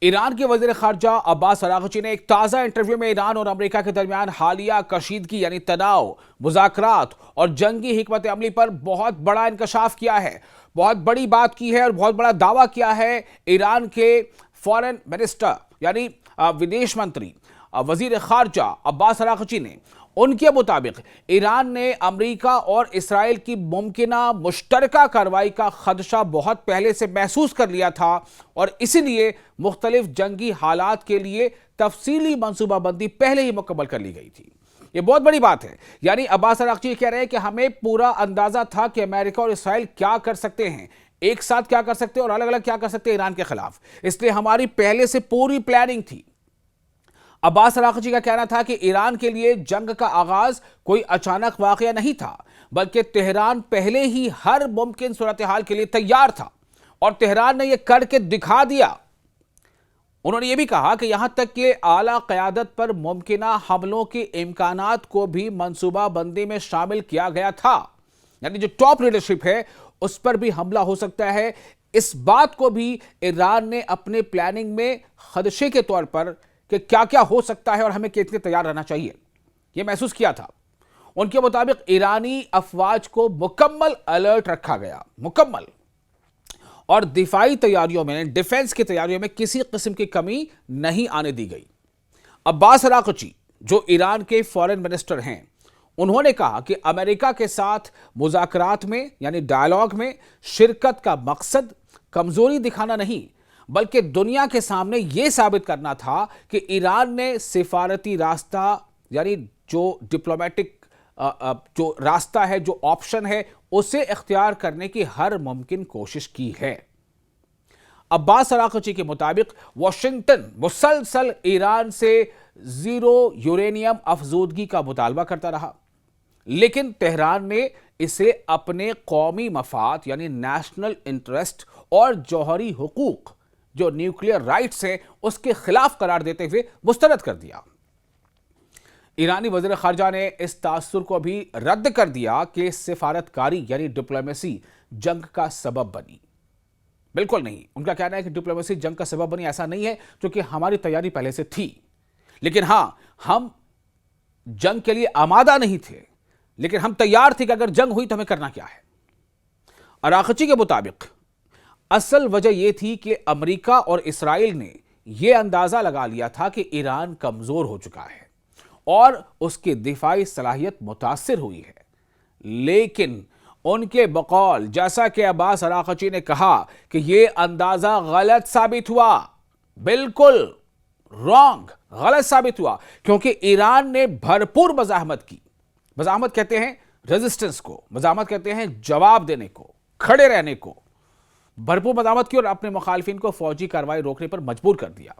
ایران کے وزیر خارجہ عباس اراغچی نے ایک تازہ انٹرویو میں ایران اور امریکہ کے درمیان حالیہ کشیدگی یعنی تناؤ، مذاکرات اور جنگی حکمت عملی پر بہت بڑا انکشاف کیا ہے، بہت بڑی بات کی ہے اور بہت بڑا دعویٰ کیا ہے۔ ایران کے فارن منسٹر یعنی ودیش منتری وزیر خارجہ عباس اراغچی نے ان کے مطابق ایران نے امریکہ اور اسرائیل کی ممکنہ مشترکہ کارروائی کا خدشہ بہت پہلے سے محسوس کر لیا تھا اور اسی لیے مختلف جنگی حالات کے لیے تفصیلی منصوبہ بندی پہلے ہی مکمل کر لی گئی تھی۔ یہ بہت بڑی بات ہے، یعنی عباس اراغچی کہہ رہے ہیں کہ ہمیں پورا اندازہ تھا کہ امریکہ اور اسرائیل کیا کر سکتے ہیں، ایک ساتھ کیا کر سکتے ہیں اور الگ الگ کیا کر سکتے ہیں ایران کے خلاف، اس لیے ہماری پہلے سے پوری پلاننگ تھی۔ عباس اراغچی کا کہنا تھا کہ ایران کے لیے جنگ کا آغاز کوئی اچانک واقعہ نہیں تھا، بلکہ تہران پہلے ہی ہر ممکن صورتحال کے لیے تیار تھا اور تہران نے یہ کر کے دکھا دیا۔ انہوں نے یہ بھی کہا کہ یہاں تک کہ اعلیٰ قیادت پر ممکنہ حملوں کے امکانات کو بھی منصوبہ بندی میں شامل کیا گیا تھا، یعنی جو ٹاپ لیڈرشپ ہے اس پر بھی حملہ ہو سکتا ہے۔ اس بات کو بھی ایران نے اپنے پلاننگ میں خدشے کے طور پر کہ کیا کیا ہو سکتا ہے اور ہمیں کتنے تیار رہنا چاہیے، یہ محسوس کیا تھا۔ ان کے مطابق ایرانی افواج کو مکمل الرٹ رکھا گیا، مکمل، اور دفاعی تیاریوں میں ڈیفنس کی تیاریوں میں کسی قسم کی کمی نہیں آنے دی گئی۔ عباس اراغچی جو ایران کے فارن منسٹر ہیں، انہوں نے کہا کہ امریکہ کے ساتھ مذاکرات میں یعنی ڈائیلاگ میں شرکت کا مقصد کمزوری دکھانا نہیں بلکہ دنیا کے سامنے یہ ثابت کرنا تھا کہ ایران نے سفارتی راستہ یعنی جو ڈپلومیٹک جو راستہ ہے، جو آپشن ہے، اسے اختیار کرنے کی ہر ممکن کوشش کی ہے۔ عباس اراغچی کے مطابق واشنگٹن مسلسل ایران سے زیرو یورینیم افزودگی کا مطالبہ کرتا رہا، لیکن تہران نے اسے اپنے قومی مفاد یعنی نیشنل انٹرسٹ اور جوہری حقوق جو نیوکلیئر رائٹس ہیں اس کے خلاف قرار دیتے ہوئے مسترد کر دیا۔ ایرانی وزیر خارجہ نے اس تاثر کو بھی رد کر دیا کہ سفارتکاری یعنی ڈپلومیسی جنگ کا سبب بنی۔ بالکل نہیں، ان کا کہنا ہے کہ ڈپلومیسی جنگ کا سبب بنی، ایسا نہیں ہے کیونکہ ہماری تیاری پہلے سے تھی، لیکن ہاں ہم جنگ کے لیے آمادہ نہیں تھے، لیکن ہم تیار تھے کہ اگر جنگ ہوئی تو ہمیں کرنا کیا ہے۔ اراغچی کے مطابق اصل وجہ یہ تھی کہ امریکہ اور اسرائیل نے یہ اندازہ لگا لیا تھا کہ ایران کمزور ہو چکا ہے اور اس کی دفاعی صلاحیت متاثر ہوئی ہے، لیکن ان کے بقول جیسا کہ عباس اراغچی نے کہا کہ یہ اندازہ غلط ثابت ہوا، بالکل رانگ، غلط ثابت ہوا، کیونکہ ایران نے بھرپور مزاحمت کی۔ مزاحمت کہتے ہیں ریزسٹنس کو، مزاحمت کہتے ہیں جواب دینے کو، کھڑے رہنے کو، بھرپور مزاحمت کی اور اپنے مخالفین کو فوجی کارروائی روکنے پر مجبور کر دیا۔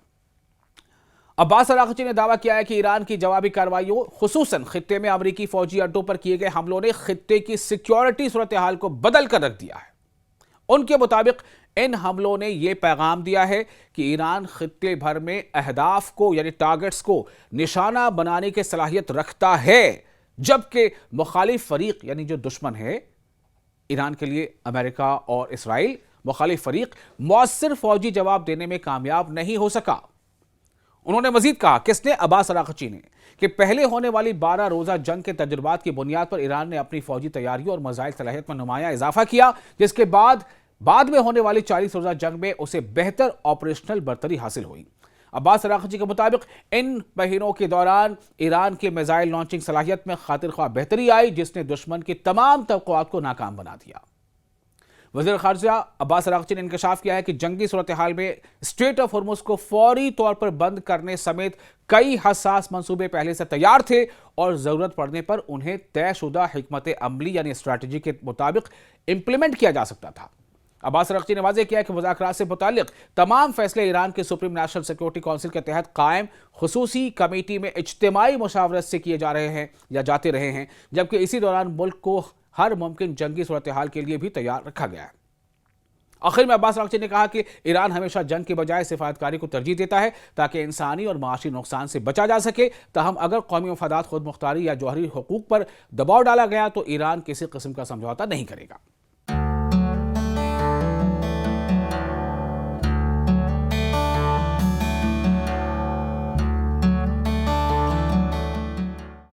عباس اراغچی نے دعویٰ کیا ہے کہ ایران کی جوابی کارروائیوں خصوصاً خطے میں امریکی فوجی اڈوں پر کیے گئے حملوں نے خطے کی سیکیورٹی صورتحال کو بدل کر رکھ دیا ہے۔ ان کے مطابق ان حملوں نے یہ پیغام دیا ہے کہ ایران خطے بھر میں اہداف کو یعنی ٹارگٹس کو نشانہ بنانے کی صلاحیت رکھتا ہے، جبکہ مخالف فریق یعنی جو دشمن ہے ایران کے لیے امریکہ اور اسرائیل، مخالف فریق مؤثر فوجی جواب دینے میں کامیاب نہیں ہو سکا۔ انہوں نے مزید کہا، کس نے؟ عباس اراغچی نے، کہ پہلے ہونے والی 12 روزہ جنگ کے تجربات کی بنیاد پر ایران نے اپنی فوجی تیاریوں اور میزائل صلاحیت میں نمایاں اضافہ کیا، جس کے بعد میں ہونے والی 40 روزہ جنگ میں اسے بہتر آپریشنل برتری حاصل ہوئی۔ عباس اراغچی کے مطابق ان مہینوں کے دوران ایران کے میزائل لانچنگ صلاحیت میں خاطر خواہ بہتری آئی، جس نے دشمن کی تمام توقعات کو ناکام بنا دیا۔ وزیر خارجہ عباس اراغچی نے انکشاف کیا ہے کہ جنگی صورتحال میں اسٹریٹ آف ہرمز کو فوری طور پر بند کرنے سمیت کئی حساس منصوبے پہلے سے تیار تھے اور ضرورت پڑنے پر انہیں طے شدہ حکمت عملی یعنی اسٹریٹجی کے مطابق امپلیمنٹ کیا جا سکتا تھا۔ عباس اراغچی نے واضح کیا کہ مذاکرات سے متعلق تمام فیصلے ایران کے سپریم نیشنل سیکورٹی کونسل کے تحت قائم خصوصی کمیٹی میں اجتماعی مشاورت سے کیے جا رہے ہیں یا جاتے رہے ہیں، جبکہ اسی دوران ملک کو ہر ممکن جنگی صورتحال کے لیے بھی تیار رکھا گیا ہے۔ آخر میں عباس اراغچی نے کہا کہ ایران ہمیشہ جنگ کے بجائے سفارتکاری کو ترجیح دیتا ہے تاکہ انسانی اور معاشی نقصان سے بچا جا سکے، تاہم اگر قومی مفادات، خود مختاری یا جوہری حقوق پر دباؤ ڈالا گیا تو ایران کسی قسم کا سمجھوتا نہیں کرے گا۔